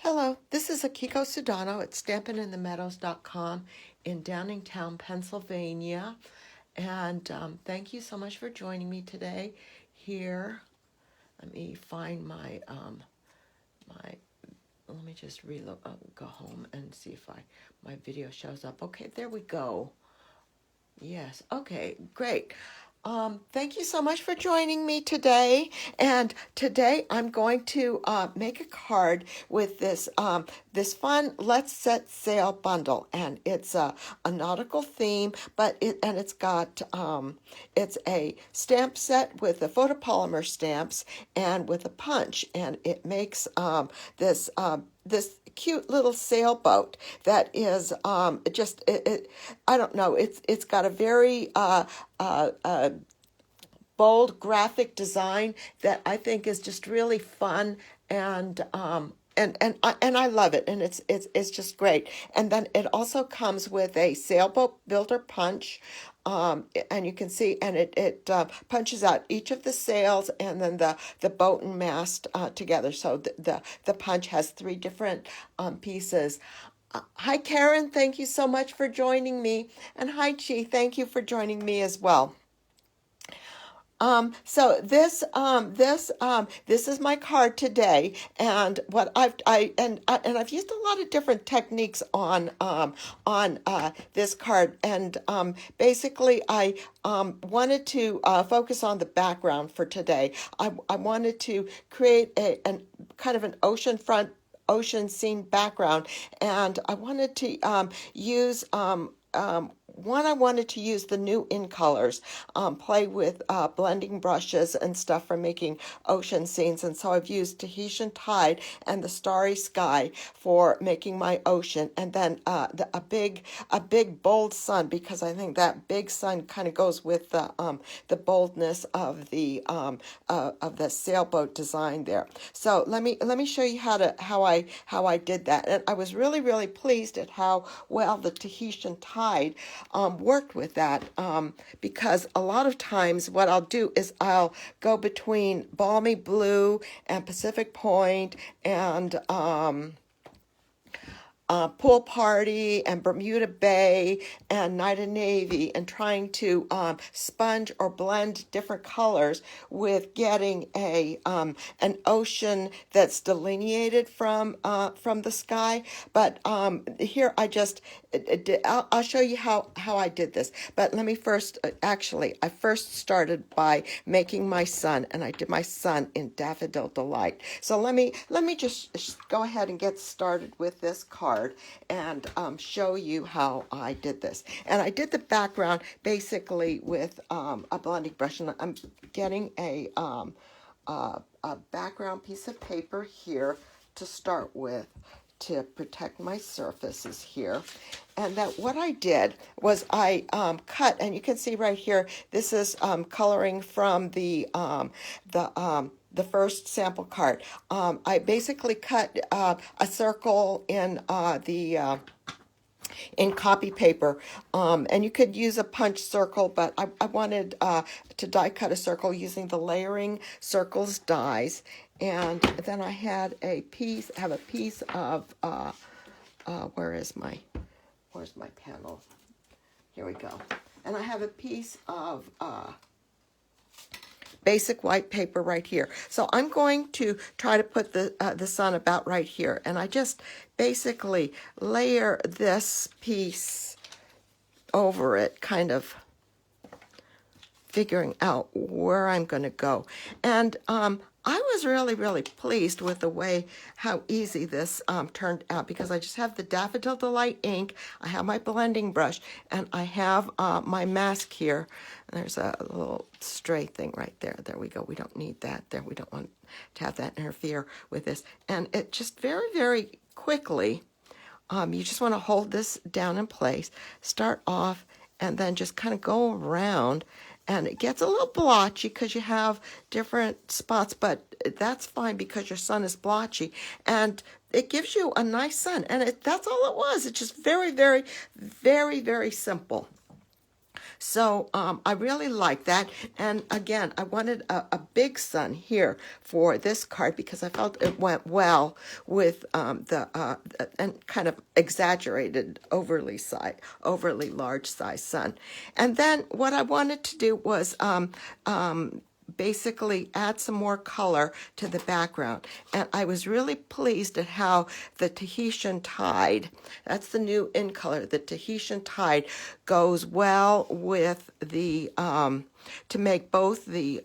Hello, this is Akiko Sudano at stampinginthemeadows.com in Downingtown, Pennsylvania. And thank you so much for joining me today here. Let me find let me just reload, go home and see if my video shows up. Okay, there we go. Yes, okay, great. Thank you so much for joining me today. And today I'm going to make a card with this fun Let's Set Sail bundle, and it's a nautical theme, but it's got it's a stamp set with the photopolymer stamps and with a punch, and it makes this cute little sailboat that is I don't know, it's got a very bold graphic design that I think is just really fun, and I love it, and it's just great. And then it also comes with a sailboat builder punch, and you can see, and it punches out each of the sails and then the boat and mast together. So the punch has three different pieces. Hi Karen, thank you so much for joining me, and hi Chi, thank you for joining me as well. So this is my card today, and what I've used a lot of different techniques on this card, and basically I wanted to focus on the background for today. I wanted to create an kind of an ocean scene background, and I wanted to use I wanted to use the new in colors, play with blending brushes and stuff for making ocean scenes. And so I've used Tahitian Tide and the Starry Sky for making my ocean. And then a big bold sun, because I think that big sun kind of goes with the boldness of the sailboat design there. So let me show you how I did that. And I was really pleased at how well the Tahitian Tide worked with that, because a lot of times what I'll do is I'll go between Balmy Blue and Pacific Point and Pool Party and Bermuda Bay and Night of Navy, and trying to sponge or blend different colors with getting an ocean that's delineated from the sky. But here I'll show you how I did this. But let me first, I first started by making my sun, and I did my sun in Daffodil Delight. So let me just go ahead and get started with this card and show you how I did this. And I did the background basically with a blending brush, and I'm getting a background piece of paper here to start with to protect my surfaces here. And that what I did was I cut, and you can see right here, this is coloring from the first sample card. I basically cut a circle in in copy paper, and you could use a punch circle, but I wanted to die cut a circle using the Layering Circles dies. And then I had a piece of where's my panel? Here we go. And I have a piece of basic white paper right here. So I'm going to try to put the sun about right here, and I just basically layer this piece over it, kind of figuring out where I'm going to go. And I was really pleased with the way how easy this turned out, because I just have the Daffodil Delight ink, I have my blending brush, and I have my mask here. There's a little stray thing right there. There we go. We don't need that there. We don't want to have that interfere with this. And it just very quickly, you just want to hold this down in place, start off, and then just kind of go around. And it gets a little blotchy because you have different spots, but that's fine because your sun is blotchy. And it gives you a nice sun. And that's all it was. It's just very simple. So I really like that. And again, I wanted a big sun here for this card because I felt it went well with and kind of exaggerated, overly large size sun. And then what I wanted to do was basically add some more color to the background. And I was really pleased at how the Tahitian Tide, that's the new in color, the Tahitian Tide goes well with the, to make both the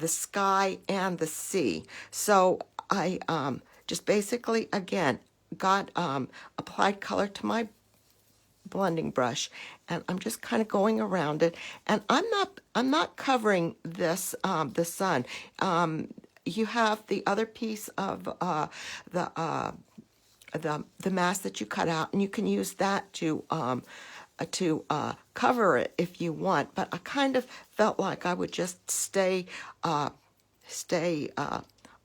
sky and the sea. So I just basically, again, got applied color to my blending brush, and I'm just kind of going around it, and I'm not covering this the sun. You have the other piece of the mask that you cut out, and you can use that to cover it if you want, but I kind of felt like I would just stay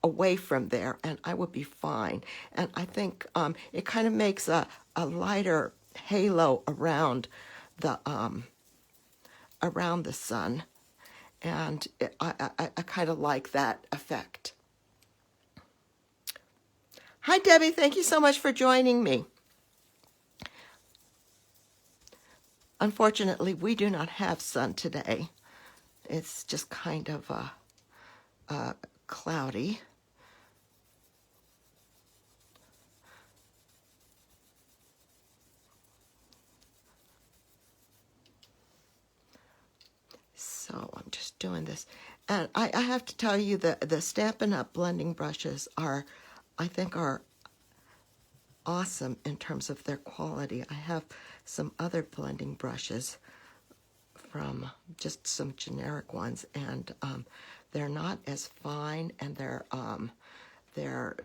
away from there, and I would be fine. And I think it kind of makes a lighter halo around the sun, and I kind of like that effect. Hi Debbie, thank you so much for joining me. Unfortunately, we do not have sun today. It's just kind of cloudy. So I'm just doing this. And I have to tell you that the Stampin' Up! Blending brushes are, I think, are awesome in terms of their quality. I have some other blending brushes from just some generic ones, and they're not as fine, and they're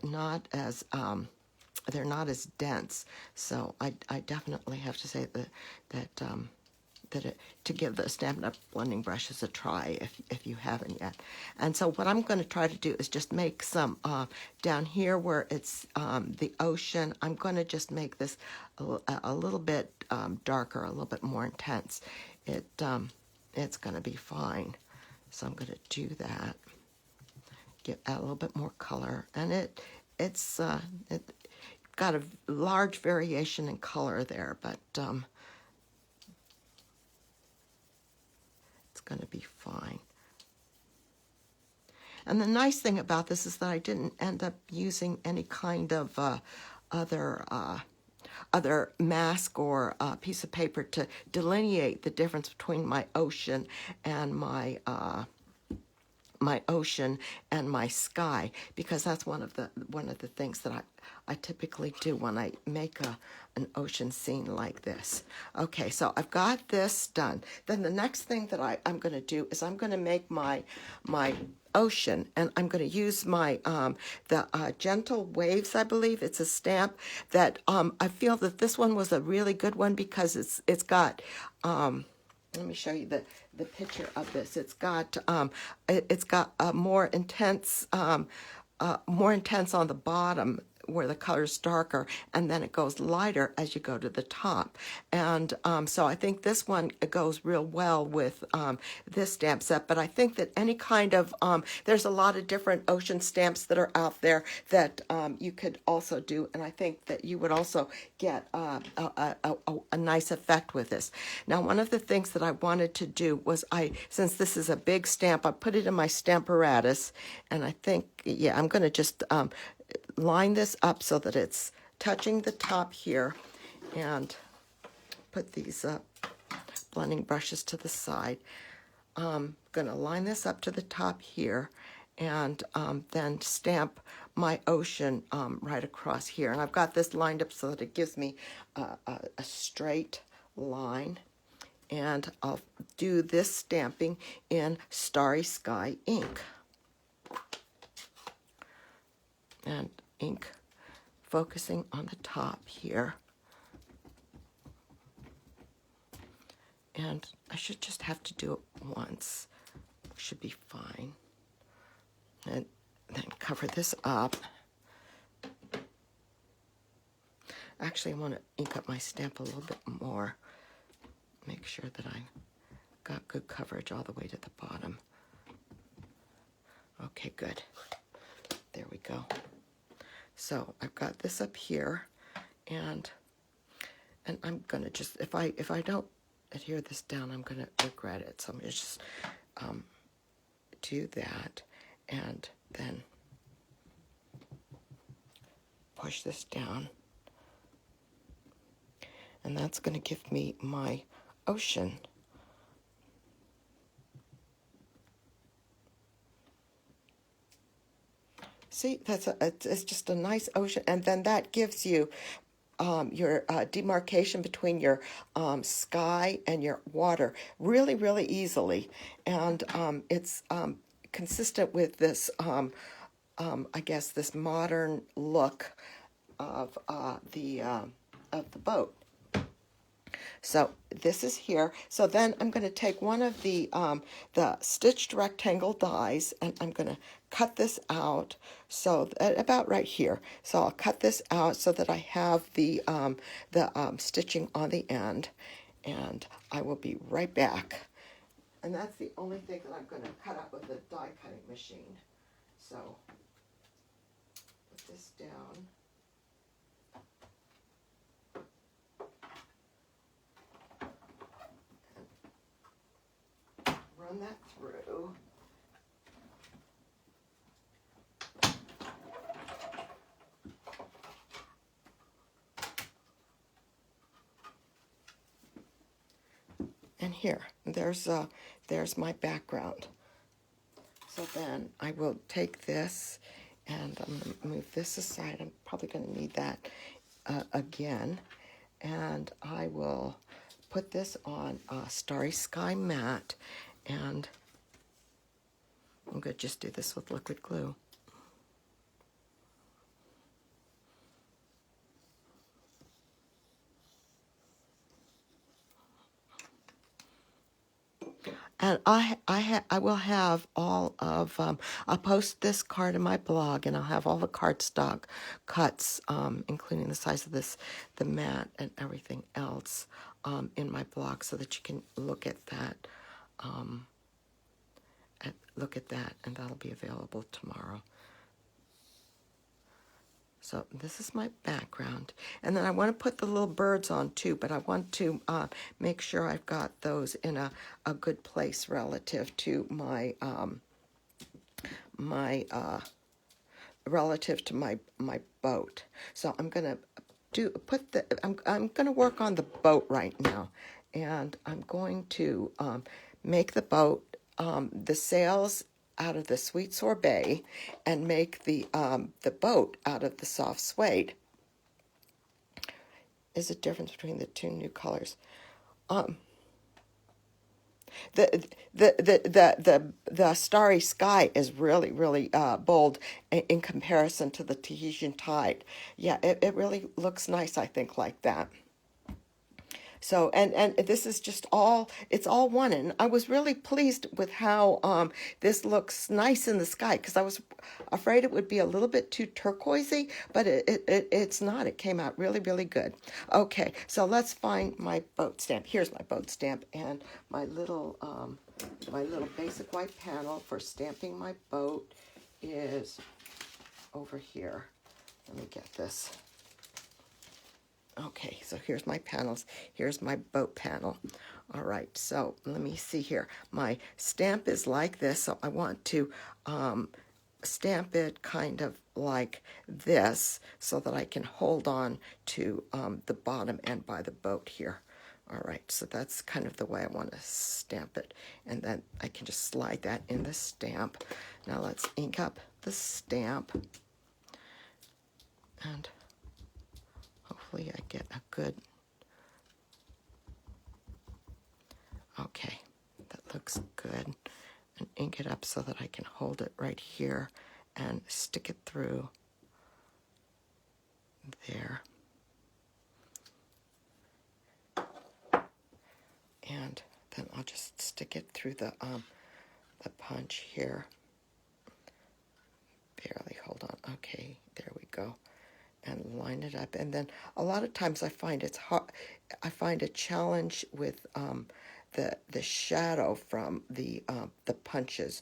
not as dense. So I definitely have to say that to give the Stampin' Up! Blending brushes a try if you haven't yet. And so what I'm going to try to do is just make some down here where it's the ocean. I'm going to just make this a little bit darker, a little bit more intense. It's going to be fine. So I'm going to do that. Add a little bit more color, and it's got a large variation in color there, but it's going to be fine. And the nice thing about this is that I didn't end up using any kind of other mask or piece of paper to delineate the difference between my ocean and my sky, because that's one of the things that I typically do when I make an ocean scene like this. Okay, so I've got this done. Then the next thing that I'm going to do is I'm going to make my ocean, and I'm going to use my the Gentle Waves, I believe. It's a stamp that I feel that this one was a really good one because it's got let me show you the picture of this. It's got a more intense on the bottom where the color's darker, and then it goes lighter as you go to the top. And so I think this one goes real well with this stamp set, but I think that any kind of, there's a lot of different ocean stamps that are out there that you could also do, and I think that you would also get a nice effect with this. Now, one of the things that I wanted to do was since this is a big stamp, I put it in my Stamparatus, and I think, yeah, I'm going to just line this up so that it's touching the top here, and put these blending brushes to the side. I'm going to line this up to the top here, and then stamp my ocean right across here. And I've got this lined up so that it gives me a straight line. And I'll do this stamping in Starry Sky ink. And ink focusing on the top here. And I should just have to do it once. Should be fine. And then cover this up. Actually, I want to ink up my stamp a little bit more. Make sure that I got good coverage all the way to the bottom. Okay, good. There we go. So I've got this up here, and I'm gonna just, if I don't adhere this down, I'm gonna regret it. So I'm gonna just do that, and then push this down, and that's gonna give me my ocean. See, it's just a nice ocean, and then that gives you your demarcation between your sky and your water really, really easily, and it's consistent with this, I guess, this modern look of the boat. So this is here. So then I'm going to take one of the stitched rectangle dies, and I'm going to cut this out, so about right here. So I'll cut this out so that I have the stitching on the end, and I will be right back. And that's the only thing that I'm going to cut out with the die cutting machine. So put this down. Run that through. And here, there's my background. So then I will take this, and I'm going to move this aside. I'm probably going to need that again. And I will put this on a Starry Sky mat, and I'm going to just do this with liquid glue. And I will have all of, I'll post this card in my blog, and I'll have all the cardstock cuts, including the size of this, the mat, and everything else in my blog, so that you can look at that, and that'll be available tomorrow. So this is my background. And then I want to put the little birds on too, but I want to make sure I've got those in a good place relative to my my boat. So I'm gonna I'm gonna work on the boat right now, and I'm going to make the boat the sails out of the sweet sorbet, and make the boat out of the soft suede. Is a difference between the two new colors. The Starry Sky is really, really bold in comparison to the Tahitian Tide. Yeah, it really looks nice, I think, like that. So, and this is just all, it's all one. And I was really pleased with how this looks nice in the sky, because I was afraid it would be a little bit too turquoisey, but it's not. It came out really, really good. Okay, so let's find my boat stamp. Here's my boat stamp, and my little basic white panel for stamping my boat is over here. Let me get this. Okay, so here's my panels. Here's my boat panel. All right, so let me see here. My stamp is like this, so I want to stamp it kind of like this, so that I can hold on to the bottom end by the boat here. All right, so that's kind of the way I want to stamp it. And then I can just slide that in the stamp. Now let's ink up the stamp. And hopefully I get a good, okay, that looks good. And ink it up so that I can hold it right here and stick it through there. And then I'll just stick it through the punch here. Barely, hold on, okay, there we go. And line it up. And then a lot of times I find it's hard, I find a challenge with the shadow from the punches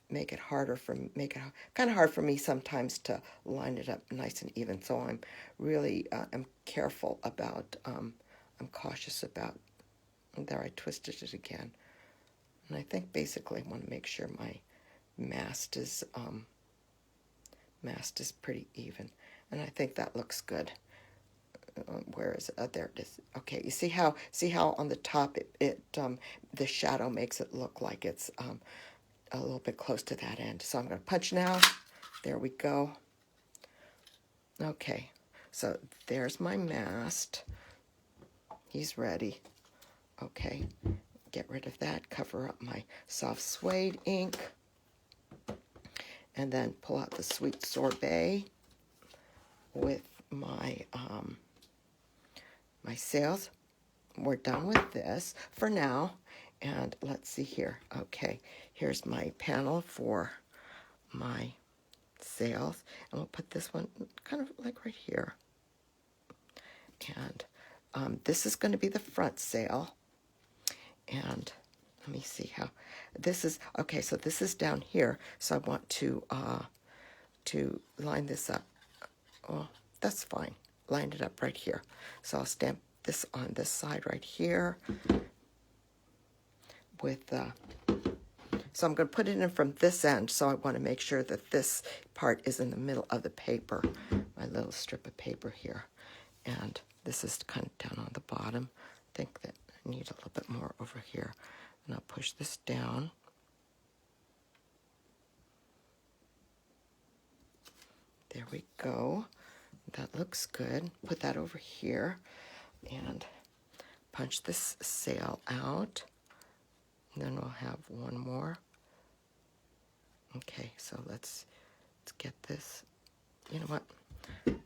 make it harder for make it kind of hard for me sometimes to line it up nice and even. So I'm really am careful about I'm cautious about. And there, I twisted it again, and I think basically I want to make sure my mast is pretty even, and I think that looks good. Where is it? Oh, there it is. Okay, you see how on the top the shadow makes it look like it's a little bit close to that end. So I'm going to punch now. There we go. Okay, so there's my mast. He's ready. Okay, get rid of that. Cover up my soft suede ink, and then pull out the sweet sorbet with my my sails. We're done with this for now, and let's see here. Okay, here's my panel for my sails, and we'll put this one kind of like right here, and this is going to be the front sail. And let me see how this is. Okay, so this is down here, so I want to line this up. Oh, that's fine. Line it up right here. So I'll stamp this on this side right here with so I'm going to put it in from this end, so I want to make sure that this part is in the middle of the paper, my little strip of paper here. And this is kind of down on the bottom. I think that I need a little bit more over here. And I'll push this down. There we go. That looks good. Put that over here and punch this sail out. And then we'll have one more. Okay, so let's get this. You know what?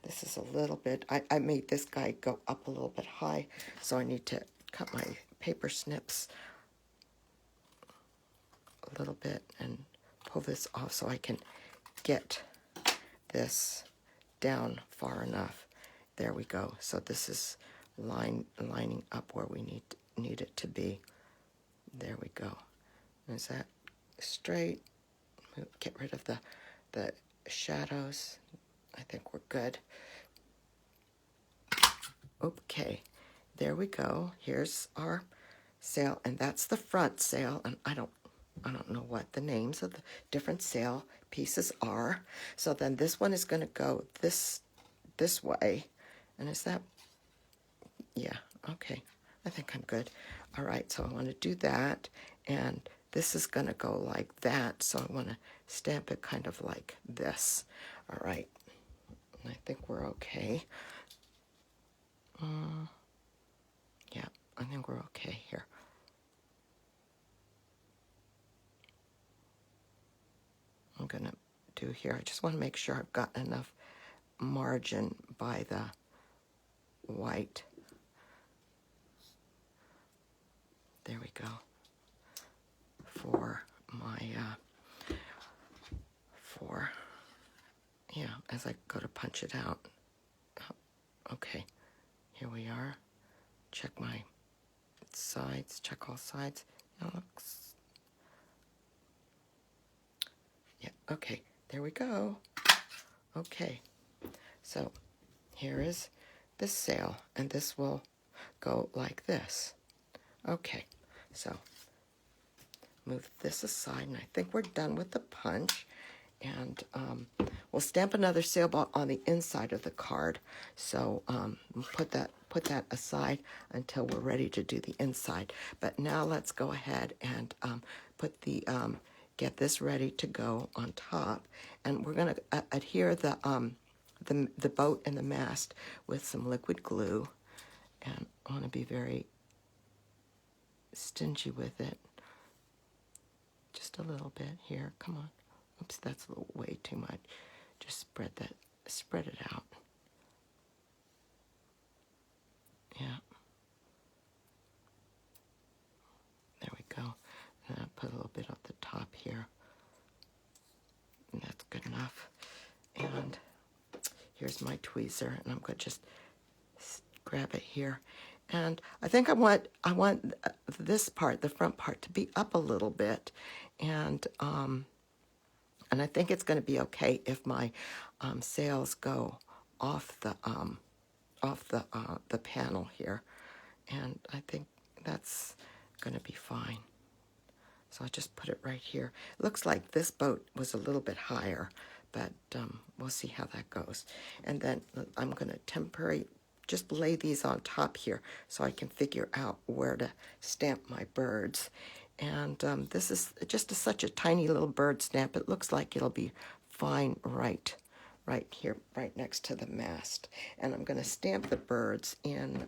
This is a little bit, I made this guy go up a little bit high, so I need to cut my paper snips a little bit and pull this off so I can get this down far enough. There we go. So this is lining up where we need it to be. There we go. Is that straight? Get rid of the shadows. I think we're good. Okay, there we go. Here's our sail, and that's the front sail. And I don't know what the names of the different sail pieces are. So then this one is going to go this way, and is that? Yeah. Okay. I think I'm good. All right. So I want to do that, and this is going to go like that. So I want to stamp it kind of like this. All right. I think we're okay. Yeah, I think we're okay here. I'm going to do here. I just want to make sure I've got enough margin by the white. There we go. For my, yeah, as I go to punch it out. Okay, here we are. Check my sides, check all sides. It looks, yeah, okay, there we go. Okay, so here is the sail, and this will go like this. Okay, so move this aside, and I think we're done with the punch. And we'll stamp another sailboat on the inside of the card. So we'll put that aside until we're ready to do the inside. But now let's go ahead and put the get this ready to go on top. And we're going to adhere the boat and the mast with some liquid glue. And I want to be very stingy with it. Just a little bit here. Come on. Oops, that's a little way too much. Just spread it out. Yeah. There we go. And I'll put a little bit up the top here. And that's good enough. And here's my tweezer, and I'm going to just grab it here. And I think I want this part, the front part, to be up a little bit, and I think it's going to be okay if my sails go off the panel here, and I think that's going to be fine. So I'll just put it right here. It looks like this boat was a little bit higher, but we'll see how that goes. And then I'm going to temporarily just lay these on top here so I can figure out where to stamp my birds. And this is just such a tiny little bird stamp. It looks like it'll be fine right here, right next to the mast. And I'm going to stamp the birds in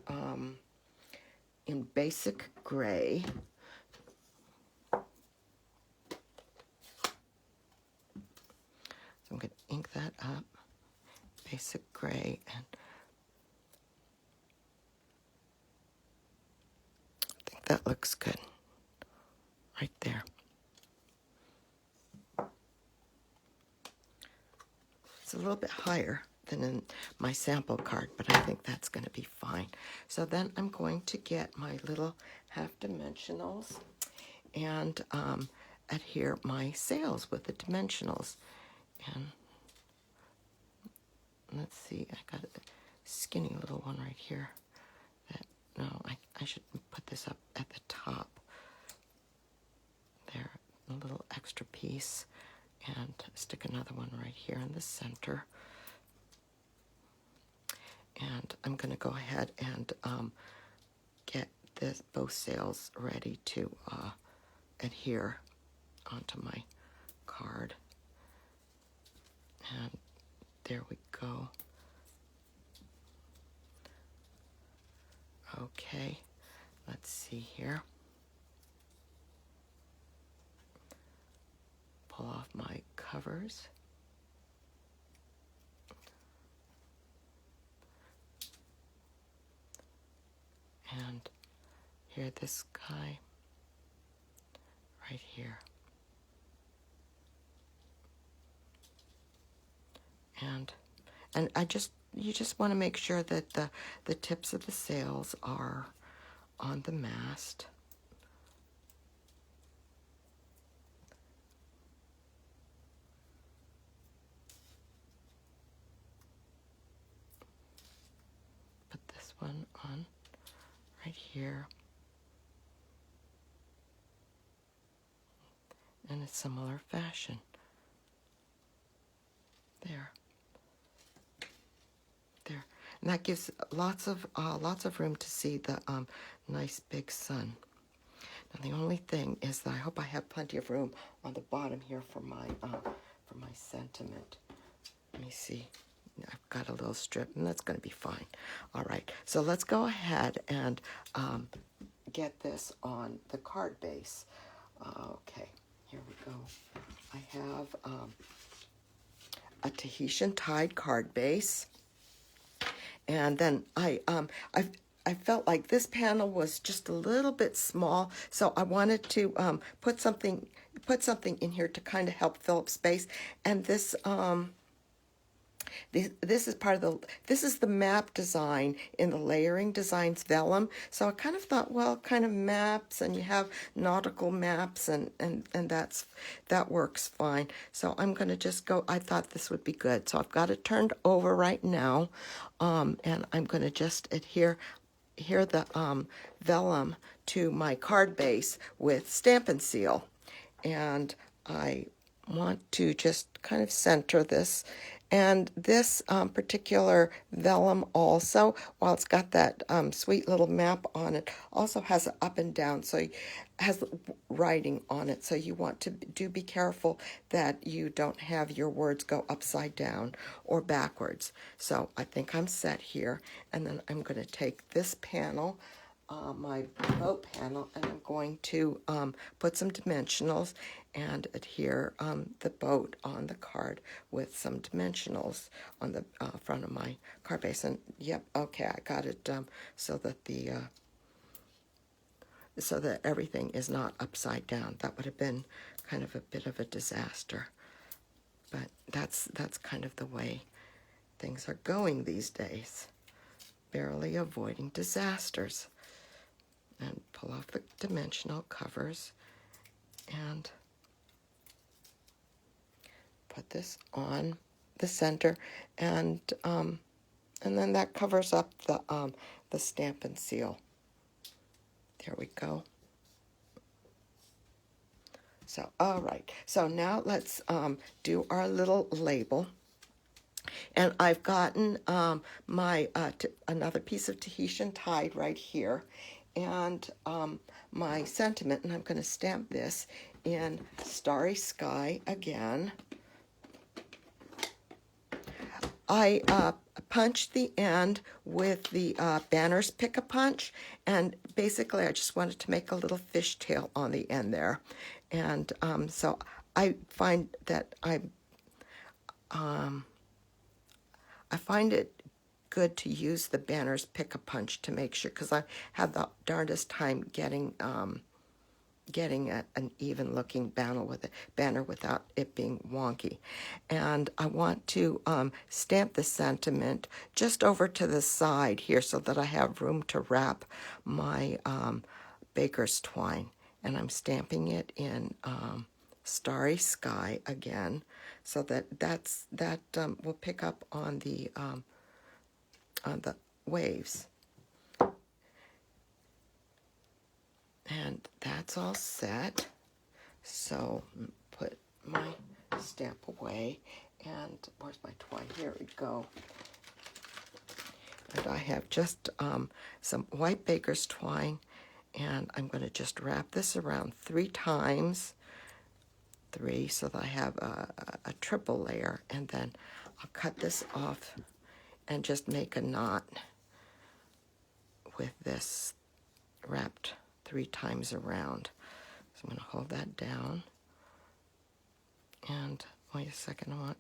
basic gray. So I'm going to ink that up, basic gray, and I think that looks good right there. It's a little bit higher than in my sample card, but I think that's going to be fine. So then I'm going to get my little half dimensionals and adhere my sails with the dimensionals. And let's see, I got a skinny little one right here. No, I should put this up at the top. There, a little extra piece, and stick another one right here in the center. And I'm going to go ahead and get both sails ready to adhere onto my card. And there we go. Okay, let's see here. Pull off my covers. And here, this guy right here. And you just want to make sure that the tips of the sails are on the mast. Put this one on right here. In a similar fashion. There. There. And that gives lots of room to see the nice big sun. Now the only thing is that I hope I have plenty of room on the bottom here for my sentiment. Let me see. I've got a little strip, and that's going to be fine. All right. So let's go ahead and get this on the card base. Okay. Here we go. I have a Tahitian Tide card base, and then I felt like this panel was just a little bit small, so I wanted to put something in here to kind of help fill up space. And this this is the map design in the layering Designs Vellum. So I kind of thought, well, kind of maps, and you have nautical maps, and that works fine. So I'm going to just go, I thought this would be good. So I've got it turned over right now, and I'm going to just adhere the vellum to my card base with Stampin' Seal. And I want to just kind of center this. And this particular vellum also, while it's got that sweet little map on it, also has an up and down, so it has writing on it. So you want to be careful that you don't have your words go upside down or backwards. So I think I'm set here. And then I'm going to take this panel, my boat panel, and I'm going to put some dimensionals and adhere the boat on the card with some dimensionals on the front of my card base. And yep, okay, I got it so that everything is not upside down. That would have been kind of a bit of a disaster, but that's kind of the way things are going these days. barely avoiding disasters. And pull off the dimensional covers and put this on the center, and then that covers up the stamp and seal. There we go. So, all right. So now let's do our little label. And I've gotten another piece of Tahitian Tide right here, and my sentiment, and I'm going to stamp this in Starry Sky again. I punched the end with the Banner's Pick-a-Punch, and basically I just wanted to make a little fishtail on the end there. And so I find that I find it good to use the Banner's Pick-a-Punch to make sure, because I have the darndest time getting an even looking banner without it being wonky. And I want to stamp the sentiment just over to the side here so that I have room to wrap my baker's twine. And I'm stamping it in Starry Sky again, so that will pick up on the waves. And that's all set. So put my stamp away. And where's my twine? Here we go. And I have just some white baker's twine. And I'm going to just wrap this around 3 times. 3, so that I have a triple layer. And then I'll cut this off and just make a knot with this wrapped 3 times around. So I'm going to hold that down. And wait a second, I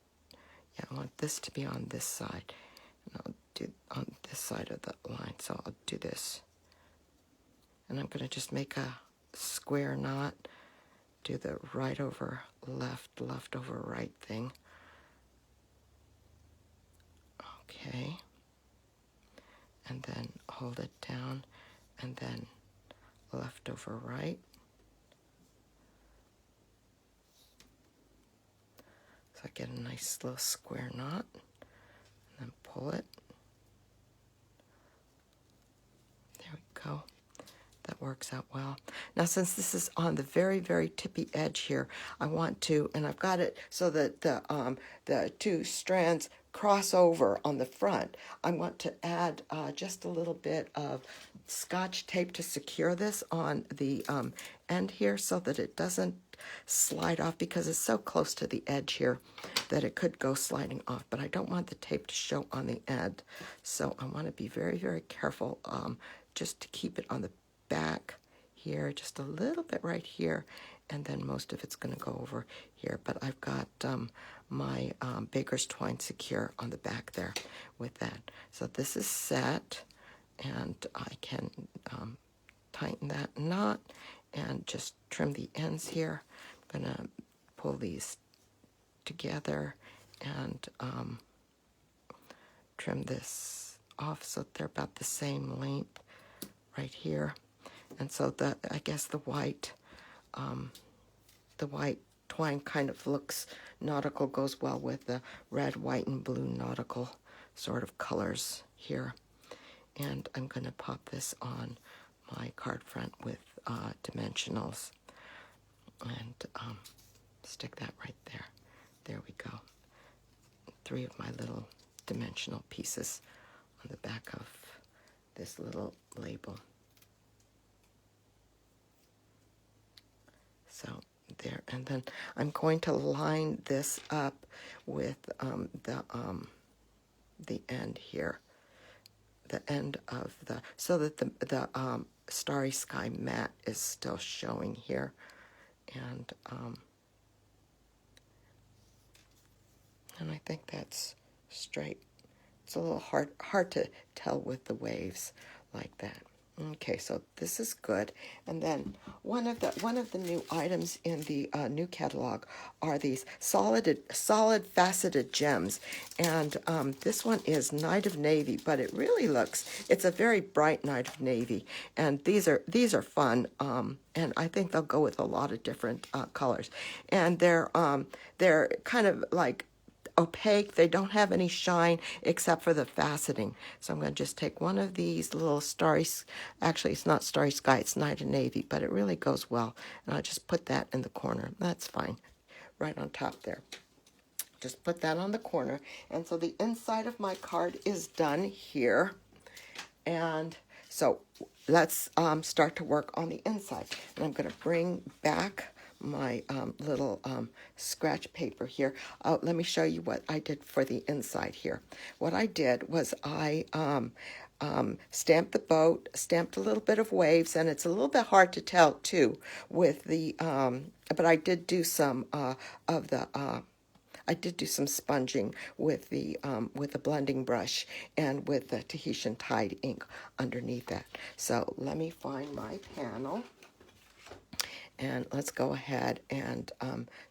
want this to be on this side. And I'll do on this side of the line. So I'll do this. And I'm going to just make a square knot. Do the right over left, left over right thing. Okay. And then hold it down, and then left over right. So I get a nice little square knot, and then pull it. There we go. That works out well. Now, since this is on the very, very tippy edge here, I want to, and I've got it so that the 2 strands cross over on the front. I want to add just a little bit of Scotch tape to secure this on the end here so that it doesn't slide off, because it's so close to the edge here that it could go sliding off, but I don't want the tape to show on the end. So I want to be very, very careful just to keep it on the back here, just a little bit right here, and then most of it's going to go over here. But I've got my baker's twine secure on the back there with that. So this is set, and I can tighten that knot and just trim the ends here. I'm going to pull these together and trim this off so they're about the same length right here. And so I guess the white twine kind of looks nautical, goes well with the red, white, and blue nautical sort of colors here. And I'm going to pop this on my card front with dimensionals and stick that right there. There we go. 3 of my little dimensional pieces on the back of this little label. So there, and then I'm going to line this up with the end here, the end of so that the Starry Sky mat is still showing here, and I think that's straight. It's a little hard to tell with the waves like that. Okay, so this is good. And then one of the new items in the new catalog are these solid faceted gems. And this one is Night of Navy, but it really it's a very bright Night of Navy. And these are fun. And I think they'll go with a lot of different colors. And they're kind of like opaque. They don't have any shine except for the faceting. So I'm going to just take one of these little actually it's not Starry Sky, it's Night of Navy, but it really goes well. And I'll just put that in the corner. That's fine. Right on top there. Just put that on the corner. And so the inside of my card is done here. And so let's start to work on the inside. And I'm going to bring back my little scratch paper here. Let me show you what I did for the inside here. What I did was I stamped the boat, stamped a little bit of waves, and it's a little bit hard to tell too with the, but I did do some of the, I did do some sponging with the blending brush and with the Tahitian Tide ink underneath that. So let me find my panel. And let's go ahead and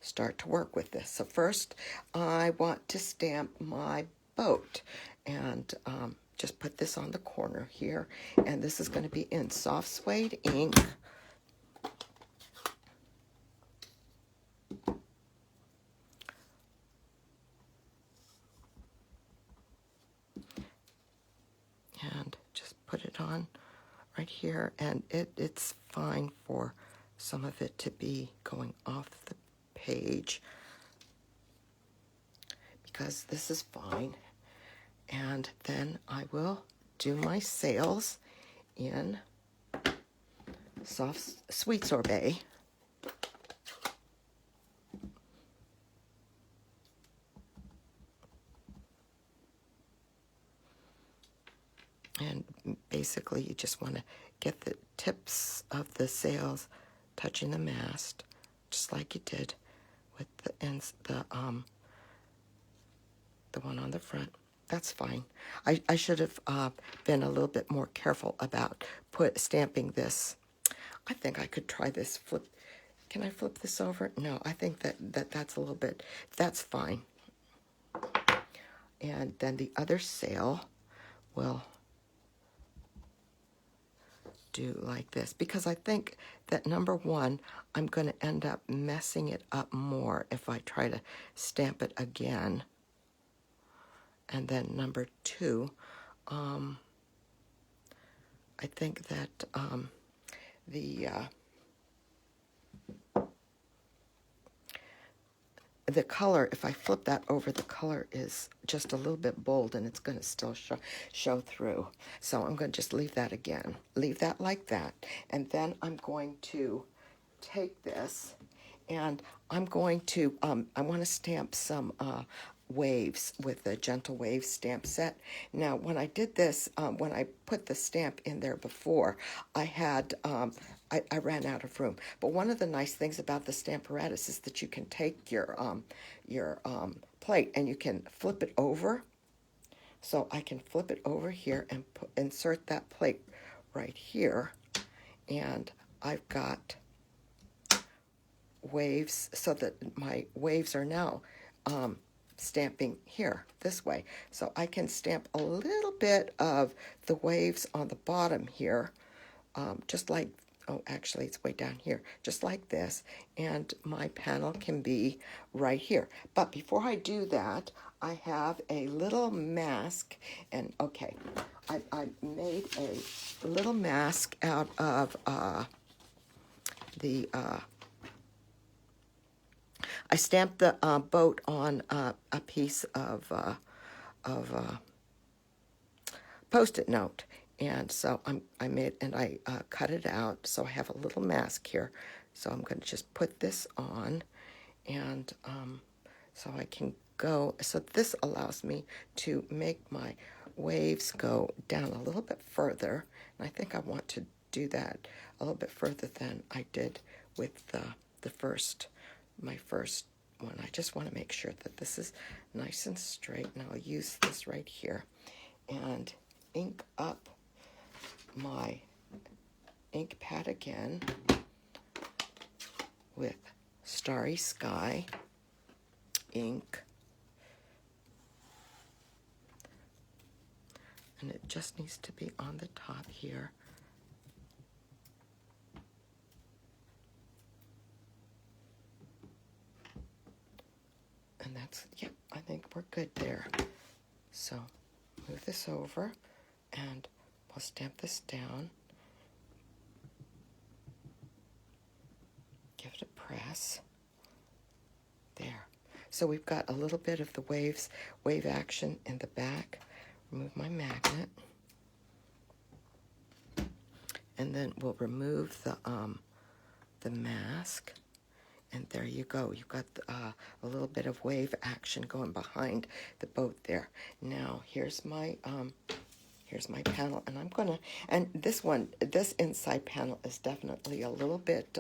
start to work with this. So first, I want to stamp my boat. And just put this on the corner here. And this is going to be in soft suede ink. And just put it on right here. And it's fine for some of it to be going off the page, because this is fine. And then I will do my sails in soft sweet sorbet. And basically you just want to get the tips of the sails touching the mast, just like you did with the ends, the one on the front. That's fine. I should have been a little bit more careful about stamping this. I think I could try this flip. Can I flip this over? No, I think that's a little bit, that's fine. And then the other sail will do like this, because I think that number one, I'm going to end up messing it up more if I try to stamp it again. And then number two, I think that the color, if I flip that over, the color is just a little bit bold and it's going to still show through. So I'm going to just leave that again. Leave that like that. And then I'm going to take this and I'm going to, I want to stamp some waves with the Gentle Wave stamp set. Now, when I did this, when I put the stamp in there before, I had, I ran out of room. But one of the nice things about the Stamparatus is that you can take your plate and you can flip it over. So I can flip it over here and insert that plate right here. And I've got waves so that my waves are now stamping here this way. So I can stamp a little bit of the waves on the bottom here, just like, oh, actually it's way down here, just like this, and my panel can be right here. But before I do that, I have a little mask, and okay, I made a little mask out of I stamped the boat on a piece of Post-it note, and so I cut it out. So I have a little mask here. So I'm going to just put this on, and so I can go. So this allows me to make my waves go down a little bit further, and I think I want to do that a little bit further than I did with my first one. I just want to make sure that this is nice and straight, and I'll use this right here and ink up my ink pad again with Starry Sky ink. And it just needs to be on the top here. And that's, yeah, I think we're good there. So move this over and we'll stamp this down. Give it a press. There. So we've got a little bit of the wave action in the back. Remove my magnet. And then we'll remove the mask. And there you go. You've got a little bit of wave action going behind the boat there. Now here's my panel, and I'm gonna, and this inside panel is definitely a little bit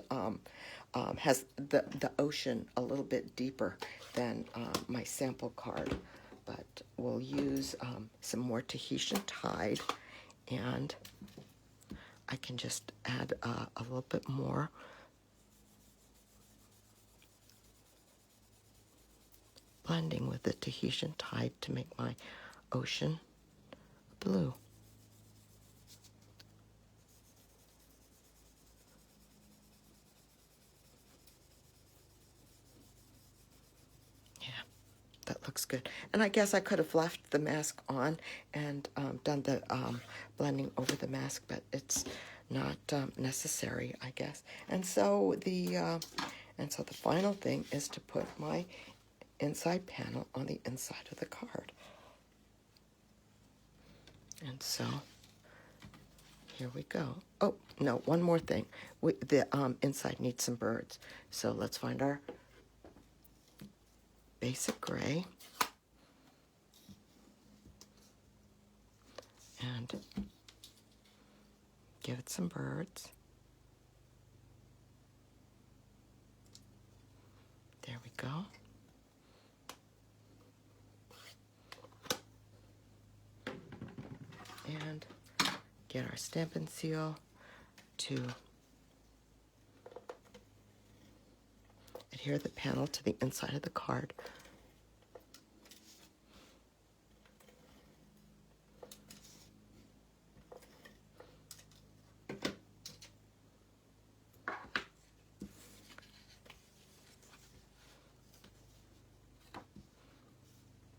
has the ocean a little bit deeper than my sample card, but we'll use some more Tahitian Tide, and I can just add a little bit more blending with the Tahitian Tide to make my ocean blue. Yeah, that looks good. And I guess I could have left the mask on and done the blending over the mask, but it's not necessary, I guess. And so the final thing is to put my inside panel on the inside of the card. And so here we go. Oh, no, one more thing. The inside needs some birds. So let's find our basic gray. And give it some birds. There we go. And get our Stampin' Seal to adhere the panel to the inside of the card.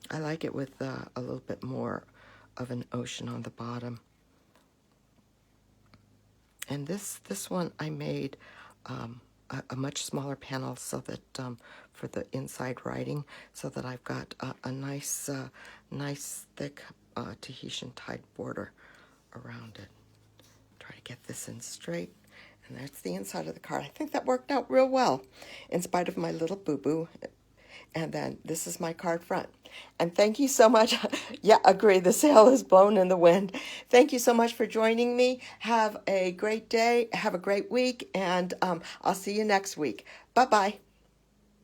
I like it with a little bit more of an ocean on the bottom. And this one I made a much smaller panel so that for the inside writing, so that I've got a nice thick Tahitian Tide border around it. Try to get this in straight. And that's the inside of the card. I think that worked out real well, in spite of my little boo-boo. And then this is my card front. And thank you so much. Yeah, agree. The sail is blown in the wind. Thank you so much for joining me. Have a great day. Have a great week. And I'll see you next week. Bye-bye.